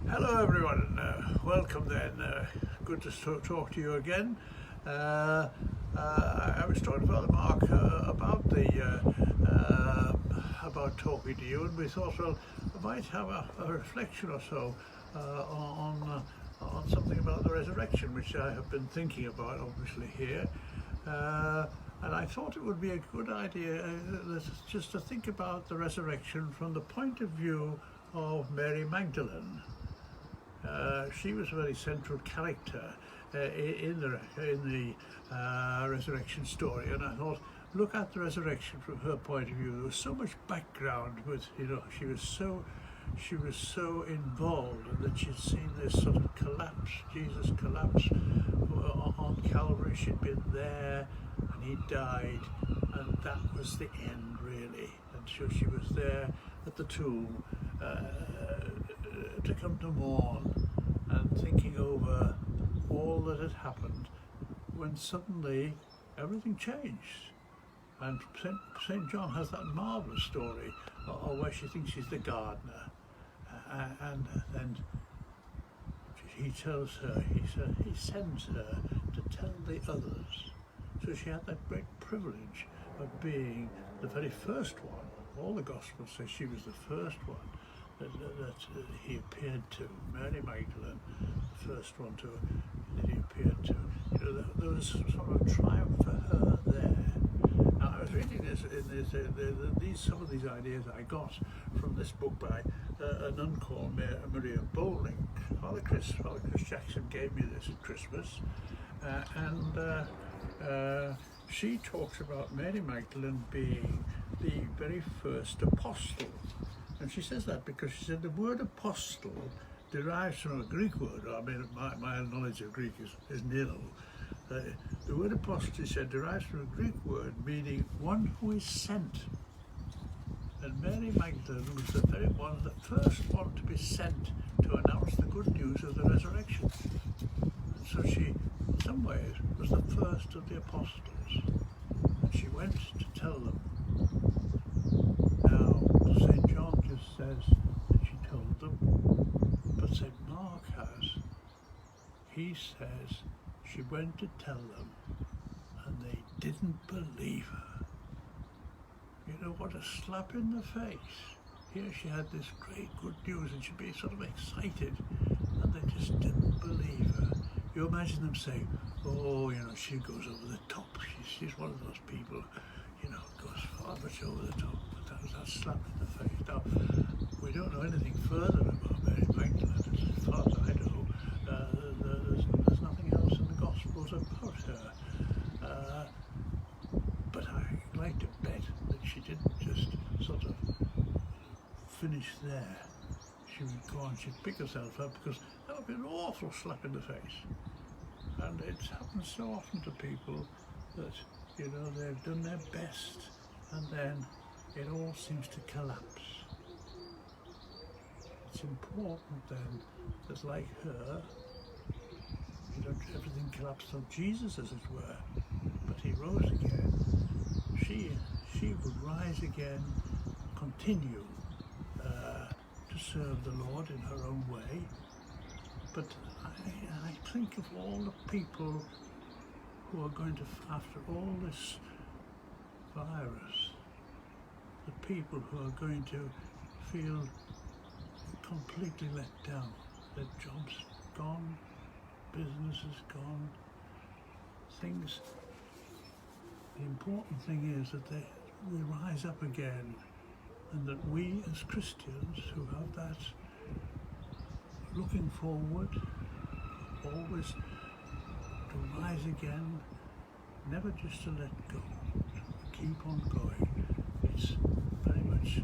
Hello everyone, welcome then, good to talk to you again. I was talking to Father Mark about talking to you, and we thought, well, I might have a reflection or so on something about the resurrection, which I have been thinking about obviously here. And I thought it would be a good idea just to think about the resurrection from the point of view of Mary Magdalene. She was a very central character in the resurrection story, and I thought, look at the resurrection from her point of view. There was so much background with, she was so involved, and that she'd seen this sort of collapse, Jesus collapse on Calvary. She'd been there, and he died, and that was the end, really. And so she was there at the tomb to come to mourn and thinking over all that had happened, when suddenly everything changed. And St. John has that marvellous story where she thinks she's the gardener, and then he tells her, he sends her to tell the others. So she had that great privilege of being the very first one. All the Gospels say she was the first one that he appeared to, Mary Magdalene, the first one that he appeared to. There was sort of a triumph for her there. Now, I was reading some of these ideas I got from this book by a nun called Maria Bowling. Father Chris Jackson gave me this at Christmas, and she talks about Mary Magdalene being the very first apostle. And she says that because she said the word apostle derives from a Greek word. I mean, my knowledge of Greek is nil. The word apostle, she said, derives from a Greek word meaning one who is sent. And Mary Magdalene was the first one to be sent to announce the good news of the resurrection. And so she, in some ways, was the first of the apostles. And she went to tell them. Now, St. John just says that she told them, but St. Mark has. He says she went to tell them, and they didn't believe her. You know, what a slap in the face. Here she had this great good news, and she'd be sort of excited, and they just didn't believe her. You imagine them saying, oh, she goes over the top. She's one of those people, goes far much over the top. But that was that slap in the face. Now, we don't know anything further about Mary Magdalene. As far as I know, there's nothing else in the Gospels about her. But I'd like to bet that she didn't just sort of finish there. She would go on, she'd pick herself up, because that would be an awful slap in the face. And it happens so often to people that, they've done their best, and then it all seems to collapse. It's important then that, like her, everything collapsed on Jesus, as it were, but he rose again. She would rise again, continue to serve the Lord in her own way. But I think of all the people who are going to, after all this virus, the people who are going to feel completely let down. Their jobs gone, business is gone, things. The important thing is that they rise up again, and that we as Christians who have that looking forward, always to rise again, never just to let go, to keep on going. It's very much